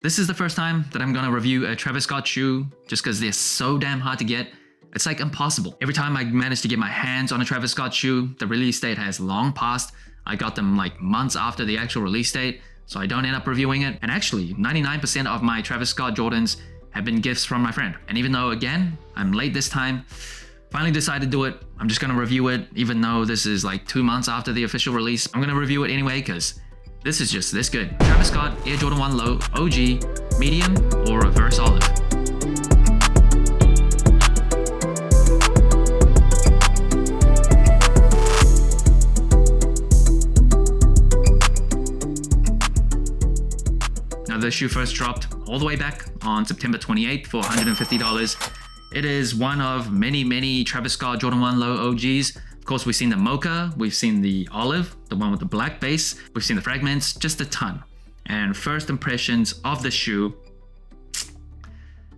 This is the first time that I'm gonna review a Travis Scott shoe just because they're so damn hard to get. It's like impossible. Every time I manage to get my hands on a Travis Scott shoe, the release date has long passed. I got them like months after the actual release date, so I don't end up reviewing it. And actually, 99% of my Travis Scott Jordans have been gifts from my friend. And even though, again, I'm late this time, finally decided to do it. I'm just gonna review it, even though this is like 2 months after the official release. I'm gonna review it anyway, because this is just this good. Travis Scott Air Jordan 1 Low OG, medium or reverse olive. Now this shoe first dropped all the way back on September 28th for $150. It is one of many Travis Scott Jordan 1 Low OGs. Of course, we've seen the mocha, we've seen the olive, the one with the black base, we've seen the fragments, just a ton. And first impressions of the shoe,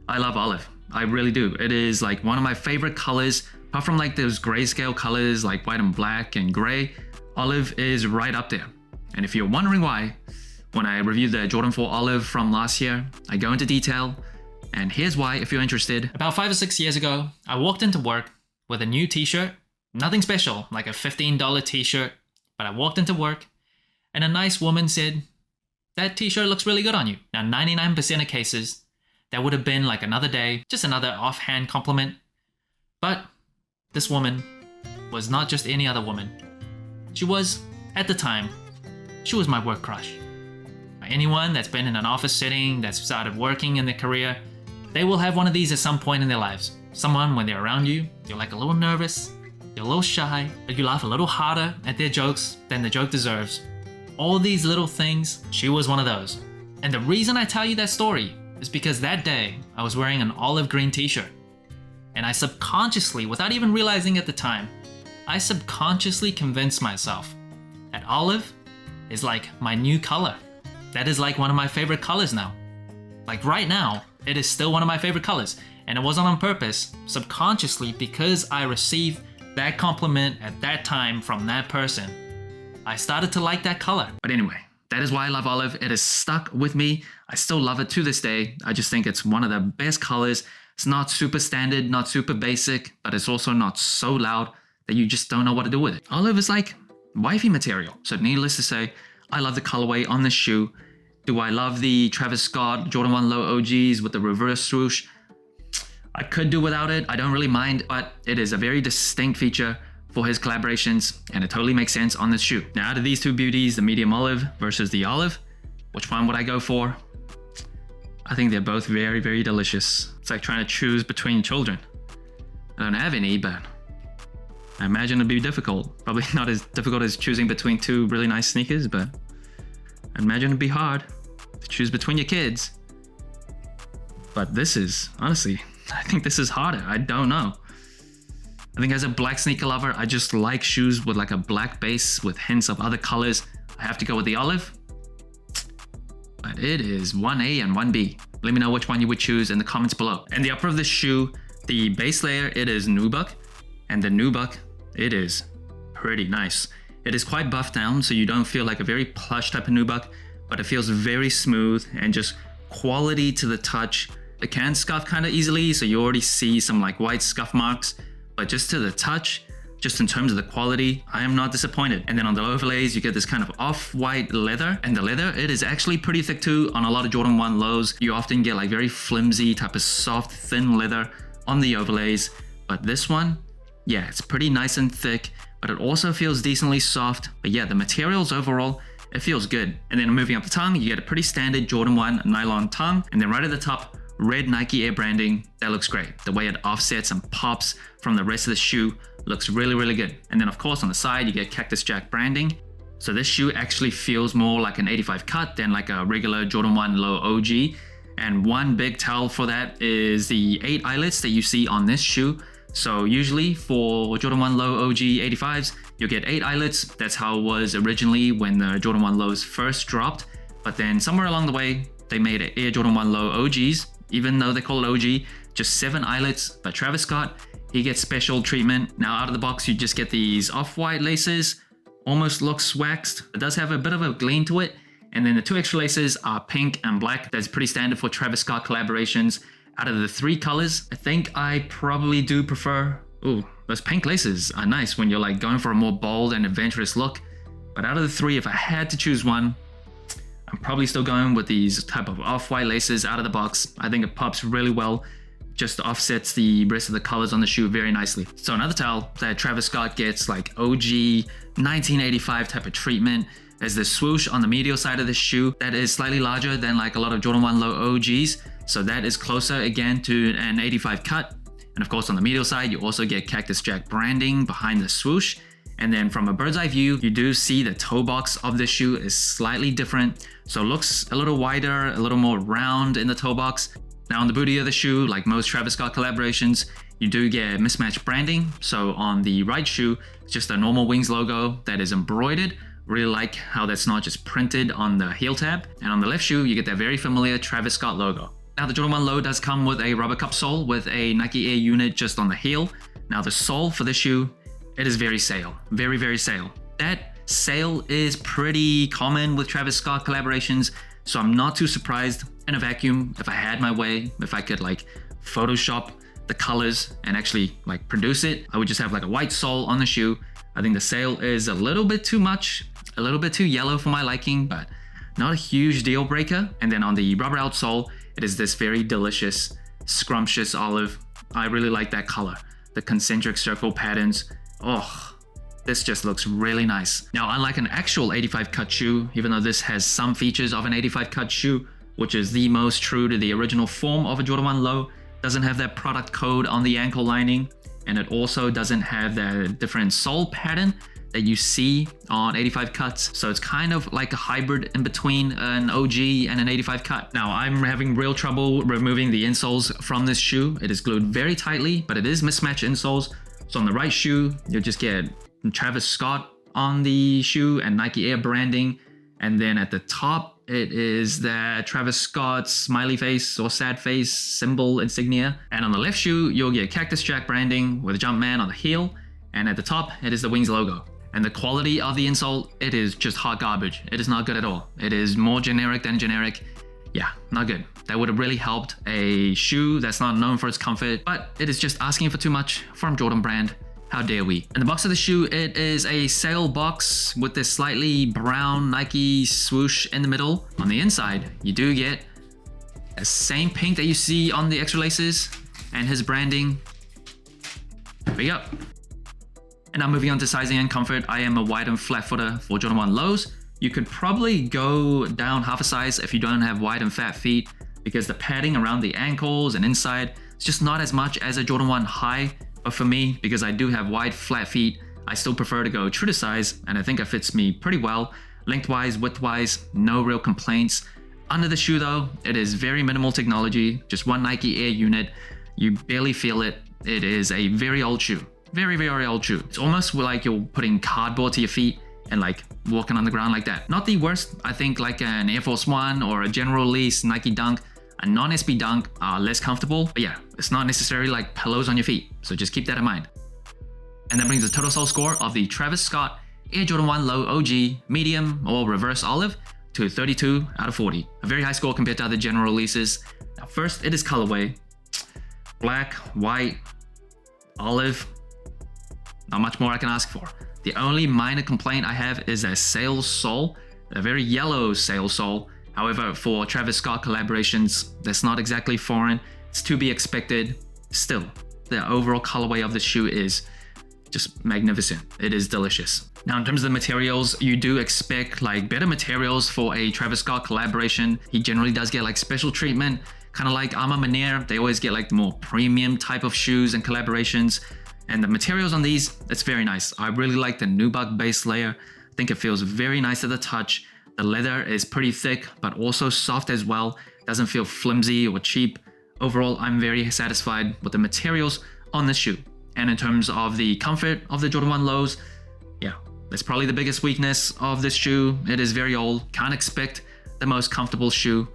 I love olive. I really do. It is like one of my favorite colors, apart from like those grayscale colors like white and black and gray, olive is right up there. And if you're wondering why, when I reviewed the Jordan 4 olive from last year, I go into detail, and here's why if you're interested. About 5 or 6 years ago, I walked into work with a new t-shirt. Nothing special, like a $15 t-shirt, but I walked into work and a nice woman said, "That t-shirt looks really good on you." Now, 99% of cases, that would have been like another day, just another offhand compliment. But this woman was not just any other woman. She was, at the time, she was my work crush. Anyone that's been in an office setting, that's started working in their career, they will have one of these at some point in their lives. Someone, when they're around you, you're like a little nervous, you're a little shy, but you laugh a little harder at their jokes than the joke deserves. All these little things, she was one of those. And the reason I tell you that story is because that day I was wearing an olive green t-shirt. And I subconsciously, without even realizing at the time, I subconsciously convinced myself that olive is like my new color. That is like one of my favorite colors now. Like right now, it is still one of my favorite colors. And it wasn't on purpose, subconsciously, because I received that compliment at that time from that person. I started to like that color. But anyway, that is why I love olive. It has stuck with me. I still love it to this day. I just think it's one of the best colors. It's not super standard, not super basic, but it's also not so loud that you just don't know what to do with it. Olive is like wifey material. So needless to say, I love the colorway on this shoe. Do I love the Travis Scott Jordan 1 Low OGs with the reverse swoosh? I could do without it. I don't really mind, but it is a very distinct feature for his collaborations, and it totally makes sense on this shoe. Now, out of these two beauties, the medium olive versus the olive, which one would I go for? I think they're both very delicious. It's like trying to choose between children. I don't have any, but I imagine it'd be difficult. Probably not as difficult as choosing between two really nice sneakers, but I imagine it'd be hard to choose between your kids. But this is, honestly, I think this is harder. I don't know. I think as a black sneaker lover, I just like shoes with like a black base with hints of other colors. I have to go with the olive. But it is 1A and 1B. Let me know which one you would choose in the comments below. And the upper of this shoe, the base layer, it is nubuck. And the nubuck, it is pretty nice. It is quite buffed down, so you don't feel like a very plush type of nubuck, but it feels very smooth and just quality to the touch. It can scuff kind of easily, so you already see some like white scuff marks, but just to the touch, just in terms of the quality, I am not disappointed. And then on the overlays, you get this kind of off-white leather, and the leather, it is actually pretty thick too. On a lot of Jordan 1 lows, you often get like very flimsy type of soft, thin leather on the overlays, but this one, yeah, it's pretty nice and thick, but it also feels decently soft. But yeah, the materials overall, it feels good. And then moving up the tongue, you get a pretty standard Jordan 1 nylon tongue, and then right at the top, red Nike Air branding. That looks great. The way it offsets and pops from the rest of the shoe looks really good. And then of course on the side, you get Cactus Jack branding. So this shoe actually feels more like an 85 cut than like a regular Jordan 1 Low OG. And one big tell for that is the 8 eyelets that you see on this shoe. So usually for Jordan 1 Low OG 85s, you'll get 8 eyelets. That's how it was originally when the Jordan 1 Lows first dropped. But then somewhere along the way, they made it Air Jordan 1 Low OGs, even though they call it OG, just 7 eyelets. But Travis Scott, he gets special treatment. Now out of the box, you just get these off-white laces, almost looks waxed. It does have a bit of a gleam to it. And then the 2 extra laces are pink and black. That's pretty standard for Travis Scott collaborations. Out of the 3 colors, I think I probably do prefer, ooh, those pink laces are nice when you're like going for a more bold and adventurous look. But out of the 3, if I had to choose one, I'm probably still going with these type of off-white laces out of the box. I think it pops really well, just offsets the rest of the colors on the shoe very nicely. So another tell that Travis Scott gets like OG 1985 type of treatment is the swoosh on the medial side of the shoe that is slightly larger than like a lot of Jordan 1 Low OGs. So that is closer again to an 85 cut. And of course on the medial side, you also get Cactus Jack branding behind the swoosh. And then from a bird's eye view, you do see the toe box of the shoe is slightly different. So it looks a little wider, a little more round in the toe box. Now on the booty of the shoe, like most Travis Scott collaborations, you do get mismatched branding. So on the right shoe, it's just a normal Wings logo that is embroidered. Really like how that's not just printed on the heel tab. And on the left shoe, you get that very familiar Travis Scott logo. Now the Jordan 1 Low does come with a rubber cup sole with a Nike Air unit just on the heel. Now the sole for the shoe, it is very sail, very, very sail. That sail is pretty common with Travis Scott collaborations. So I'm not too surprised in a vacuum. If I had my way, if I could like Photoshop the colors and actually like produce it, I would just have like a white sole on the shoe. I think the sail is a little bit too much, a little bit too yellow for my liking, but not a huge deal breaker. And then on the rubber outsole, it is this very delicious, scrumptious olive. I really like that color. The concentric circle patterns. Oh, this just looks really nice. Now, unlike an actual 85 cut shoe, even though this has some features of an 85 cut shoe, which is the most true to the original form of a Jordan 1 Low, doesn't have that product code on the ankle lining. And it also doesn't have that different sole pattern that you see on 85 cuts. So it's kind of like a hybrid in between an OG and an 85 cut. Now I'm having real trouble removing the insoles from this shoe. It is glued very tightly, but it is mismatched insoles. So on the right shoe, you'll just get Travis Scott on the shoe and Nike Air branding. And then at the top, it is the Travis Scott smiley face or sad face symbol insignia. And on the left shoe, you'll get Cactus Jack branding with a Jumpman on the heel. And at the top, it is the Wings logo. And the quality of the insole, it is just hot garbage. It is not good at all. It is more generic than generic. Yeah, not good. That would have really helped a shoe that's not known for its comfort, but it is just asking for too much from Jordan brand. How dare we? In the box of the shoe, it is a sail box with this slightly brown Nike swoosh in the middle. On the inside, you do get the same pink that you see on the extra laces and his branding. There we go. And now moving on to sizing and comfort, I am a wide and flat footer for Jordan 1 Lows. You could probably go down half a size if you don't have wide and fat feet, because the padding around the ankles and inside is just not as much as a Jordan 1 High. But for me, because I do have wide flat feet, I still prefer to go true to size, and I think it fits me pretty well. Lengthwise, widthwise, no real complaints. Under the shoe though, it is very minimal technology, just one Nike Air unit. You barely feel it. It is a very old shoe. Very, very old shoe. It's almost like you're putting cardboard to your feet and like walking on the ground like that. Not the worst. I think like an Air Force One or a General Lee's Nike Dunk, a non-SB Dunk are less comfortable. But yeah, it's not necessarily like pillows on your feet. So just keep that in mind. And that brings the total sole score of the Travis Scott Air Jordan 1 Low OG medium or reverse olive to 32 out of 40. A very high score compared to other general releases. Now first, it is colorway. Black, white, olive. Not much more I can ask for. The only minor complaint I have is a sail sole, a very yellow sail sole. However, for Travis Scott collaborations, that's not exactly foreign. It's to be expected. Still, the overall colorway of the shoe is just magnificent. It is delicious. Now, in terms of the materials, you do expect like better materials for a Travis Scott collaboration. He generally does get like special treatment, kind of like Armand Manier. They always get like the more premium type of shoes and collaborations. And the materials on these, it's very nice. I really like the nubuck base layer. I think it feels very nice at the touch. The leather is pretty thick, but also soft as well. Doesn't feel flimsy or cheap. Overall, I'm very satisfied with the materials on this shoe. And in terms of the comfort of the Jordan 1 Lows, yeah, that's probably the biggest weakness of this shoe. It is very old. Can't expect the most comfortable shoe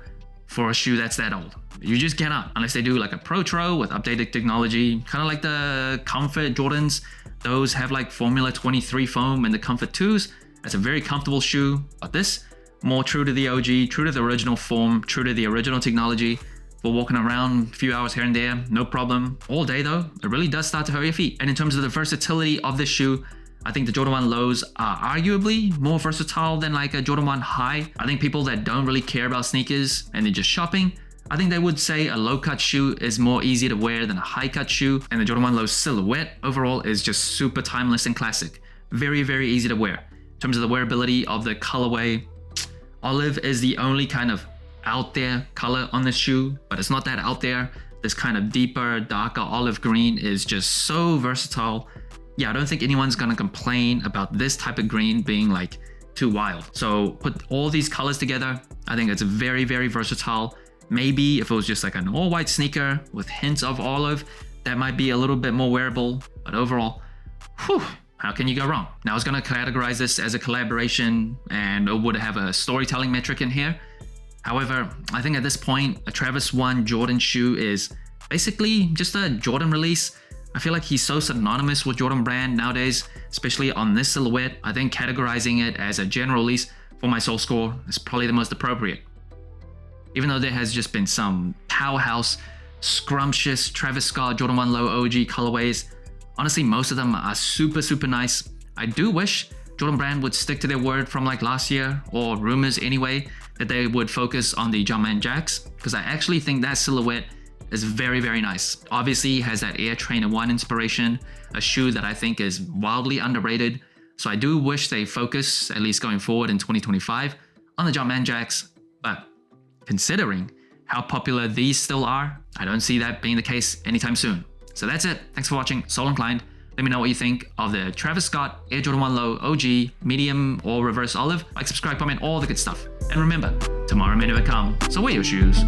for a shoe that's that old. You just cannot, unless they do like a Pro Tro with updated technology, kind of like the Comfort Jordans. Those have like Formula 23 foam and the Comfort 2s. That's a very comfortable shoe, but this more true to the OG, true to the original form, true to the original technology. For walking around a few hours here and there, no problem. All day though, it really does start to hurt your feet. And in terms of the versatility of this shoe, I think the Jordan 1 lows are arguably more versatile than like a Jordan 1 high. I think people that don't really care about sneakers and they're just shopping, I think they would say a low cut shoe is more easy to wear than a high cut shoe. And the Jordan 1 low silhouette overall is just super timeless and classic. Very, very easy to wear. In terms of the wearability of the colorway, olive is the only kind of out there color on this shoe, but it's not that out there. This kind of deeper, darker olive green is just so versatile. Yeah, I don't think anyone's gonna complain about this type of green being like too wild. So put all these colors together, I think it's very, very versatile. Maybe if it was just like an all white sneaker with hints of olive, that might be a little bit more wearable, but overall, whew, how can you go wrong? Now I was gonna categorize this as a collaboration and it would have a storytelling metric in here. However, I think at this point, a Travis 1 Jordan shoe is basically just a Jordan release. I feel like he's so synonymous with Jordan brand nowadays, especially on this silhouette. I think categorizing it as a general release for my soul score is probably the most appropriate. Even though there has just been some powerhouse, scrumptious Travis Scott Jordan 1 Low OG colorways, honestly, most of them are super, super nice. I do wish Jordan brand would stick to their word from like last year, or rumors anyway, that they would focus on the Jumpman Jacks, because I actually think that silhouette is very, very nice. Obviously has that Air Trainer 1 inspiration, a shoe that I think is wildly underrated. So I do wish they focus, at least going forward in 2025, on the Jumpman Jacks. But considering how popular these still are, I don't see that being the case anytime soon. So that's it. Thanks for watching. Soul Inclined. Let me know what you think of the Travis Scott Air Jordan 1 Low OG, medium or reverse olive. Like, subscribe, comment, all the good stuff. And remember, tomorrow may never come, so wear your shoes.